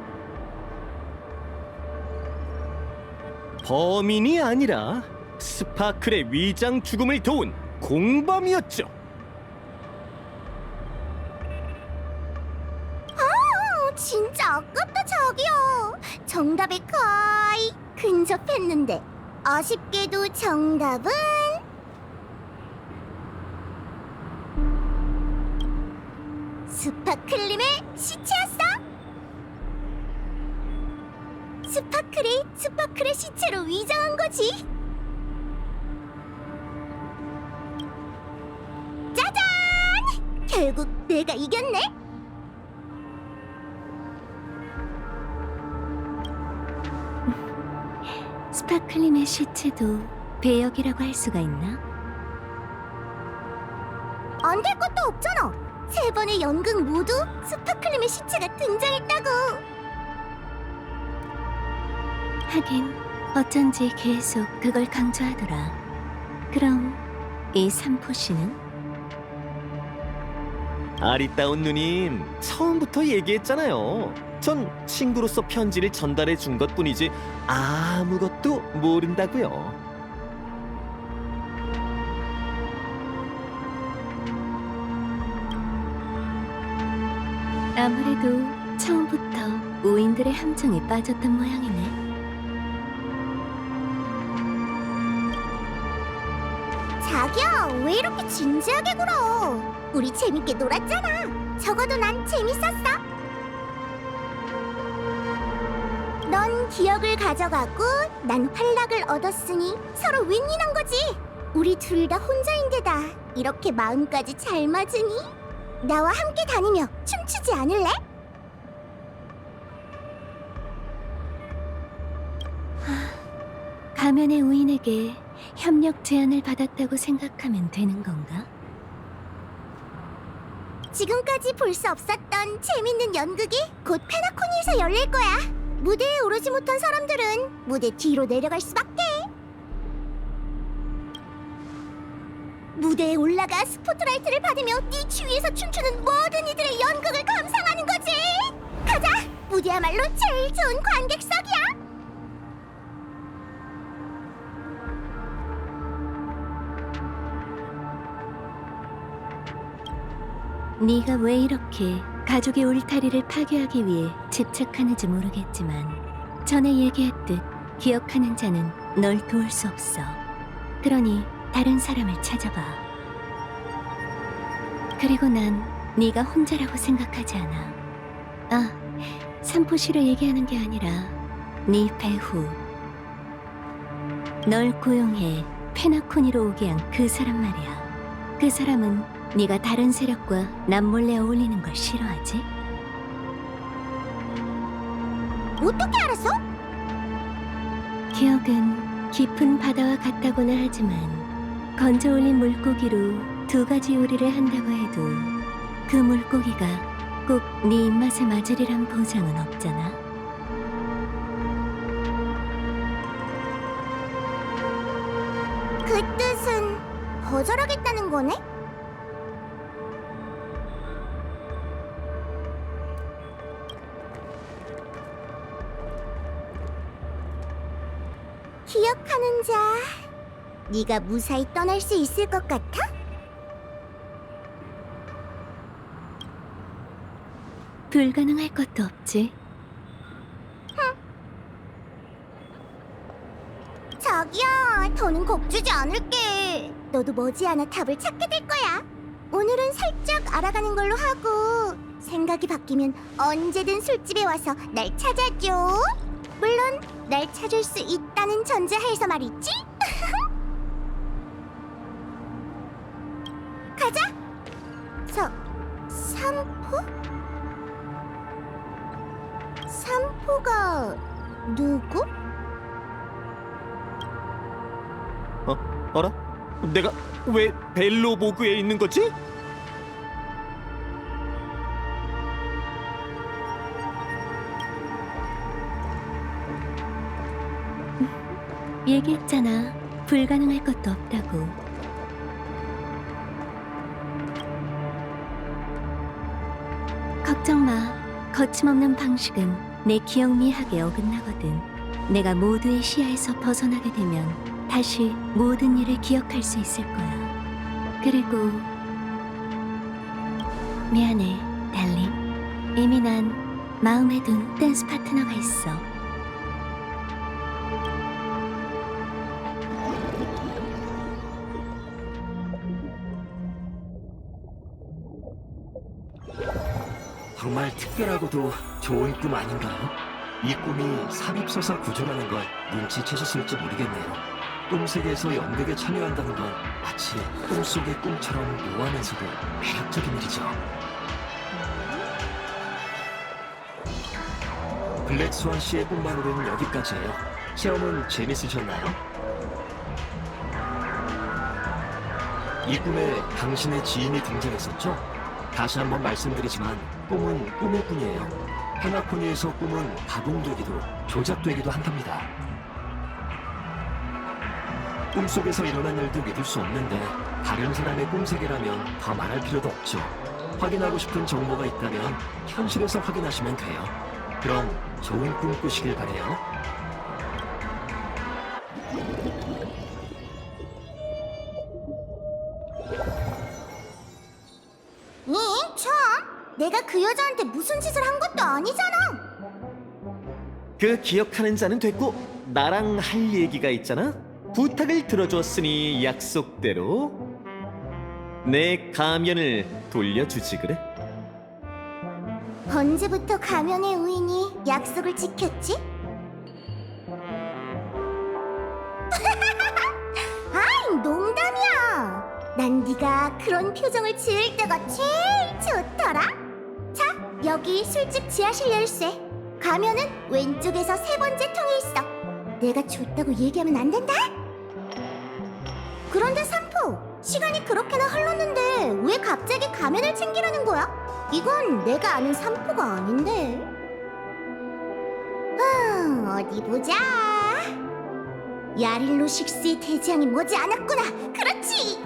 범인이 아니라 스파클의 위장 죽음을 도운 공범이었죠. 진짜 아깝다 저기요. 정답에 거의 근접했는데 아쉽게도 정답은 스파클님의 시체였어. 스파클이 스파클의 시체로 위장한 거지. 결국 내가 이겼네? 스파클림의 시체도 배역이라고 할 수가 있나? 안 될 것도 없잖아. 세 번의 연극 모두 스파클림의 시체가 등장했다고. 하긴 어쩐지 계속 그걸 강조하더라. 그럼 이 삼포 씨는? 아리따운 누님, 처음부터 얘기했잖아요. 전 친구로서 편지를 전달해 준 것뿐이지 아무것도 모른다고요. 아무래도 처음부터 우인들의 함정에 빠졌던 모양이네. 자기야, 왜 이렇게 진지하게 굴어? 우리 재밌게 놀았잖아. 적어도 난 재밌었어. 넌 기억을 가져가고 난 활락을 얻었으니 서로 윈윈한 거지. 우리 둘 다 혼자인데다 이렇게 마음까지 잘 맞으니 나와 함께 다니며 춤추지 않을래? 가면의 우인에게 협력 제안을 받았다고 생각하면 되는 건가? 지금까지 볼 수 없었던 재밌는 연극이 곧 페나코니에서 열릴 거야. 무대에 오르지 못한 사람들은 무대 뒤로 내려갈 수밖에. 무대에 올라가 스포트라이트를 받으며 네 주위에서 춤추는 모든 이들의 연극을 감상하는 거지. 가자. 무대야말로 제일 좋은 관객석이야. 네가 왜 이렇게 가족의 울타리를 파괴하기 위해 집착하는지 모르겠지만 전에 얘기했듯 기억하는 자는 널 도울 수 없어. 그러니 다른 사람을 찾아봐. 그리고 난 네가 혼자라고 생각하지 않아. 아, 삼포시를 얘기하는 게 아니라 네 배후. 널 고용해 페나코니로 오게 한 그 사람 말이야. 그 사람은 네가 다른 세력과 남몰래 어울리는 걸 싫어하지? 어떻게 알았어? 기억은 깊은 바다와 같다고는 하지만 건져 올린 물고기로 두 가지 요리를 한다고 해도 그 물고기가 꼭 네 입맛에 맞으리란 보장은 없잖아. 그 뜻은 거절하겠다는 거네? 기억하는 자, 네가 무사히 떠날 수 있을 것 같아? 불가능할 것도 없지. 자기야, 더는 겁주지 않을게. 너도 머지않아 답을 찾게 될 거야. 오늘은 살짝 알아가는 걸로 하고 생각이 바뀌면 언제든 술집에 와서 날 찾아줘. 물론 날 찾을 수 있다는 전제하에서 말이지. 가자. 삼포? 삼포가 누구? 어라? 내가 왜 벨로보그에 있는 거지? 얘기했잖아. 불가능할 것도 없다고. 걱정 마. 거침없는 방식은 내 기억 미학에 어긋나거든. 내가 모두의 시야에서 벗어나게 되면 다시 모든 일을 기억할 수 있을 거야. 그리고 미안해, 달링. 이미 난 마음에 둔 댄스 파트너가 있어. 정말 특별하고도 좋은 꿈 아닌가요? 이 꿈이 삽입소사 구조라는 걸 눈치채셨을지 모르겠네요. 꿈세계에서 연극에 참여한다는 건 마치 꿈속의 꿈처럼 묘하면서도 매력적인 일이죠. 블랙스완 씨의 꿈방울은 여기까지예요. 체험은 재밌으셨나요? 이 꿈에 당신의 지인이 등장했었죠? 다시 한번 말씀드리지만 꿈은 꿈일 뿐이에요. 페나코니에서 꿈은 가공되기도 조작되기도 한답니다. 꿈속에서 일어난 일도 믿을 수 없는데 다른 사람의 꿈세계라면 더 말할 필요도 없죠. 확인하고 싶은 정보가 있다면 현실에서 확인하시면 돼요. 그럼 좋은 꿈 꾸시길 바래요. 참! 내가 그 여자한테 무슨 짓을 한 것도 아니잖아. 그 기억하는 자는 됐고 나랑 할 얘기가 있잖아. 부탁을 들어줬으니 약속대로 내 가면을 돌려주지 그래? 언제부터 가면의 우인이 약속을 지켰지? 아이, 농담이야. 난 네가 그런 표정을 지을 때가 제일 좋더라. 자, 여기 술집 지하실 열쇠. 가면은 왼쪽에서 세 번째 통에 있어. 내가 줬다고 얘기하면 안 된다. 그런데 삼포, 시간이 그렇게나 흘렀는데 왜 갑자기 가면을 챙기라는 거야? 이건 내가 아는 삼포가 아닌데. 어디 보자. 야릴로 식스의 대장이 머지않았구나. 그렇지.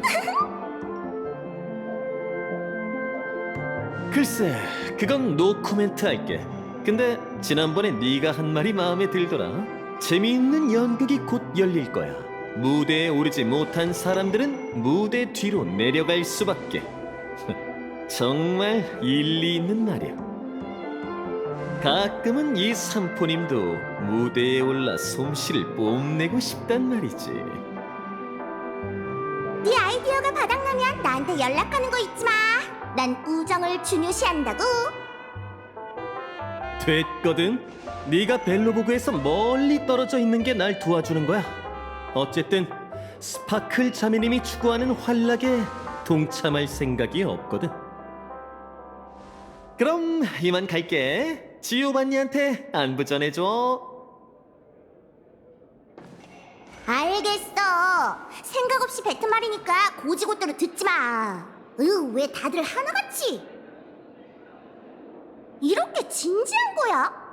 글쎄, 그건 노 코멘트 할게. 근데 지난번에 네가 한 말이 마음에 들더라. 재미있는 연극이 곧 열릴 거야. 무대에 오르지 못한 사람들은 무대 뒤로 내려갈 수밖에. 정말 일리 있는 말이야. 가끔은 이 삼포님도 무대에 올라 솜씨를 뽐내고 싶단 말이지. 네 아이디어가 바닥나면 나한테 연락하는 거 잊지 마. 난 우정을 중요시한다고. 됐거든. 네가 벨로보그에서 멀리 떨어져 있는 게 날 도와주는 거야. 어쨌든 스파클 자매님이 추구하는 환락에 동참할 생각이 없거든. 그럼 이만 갈게. 지오반니한테 안부 전해줘. 알겠어. 생각 없이 뱉은 말이니까 고지고대로 듣지 마. 왜 다들 하나같이 이렇게 진지한 거야?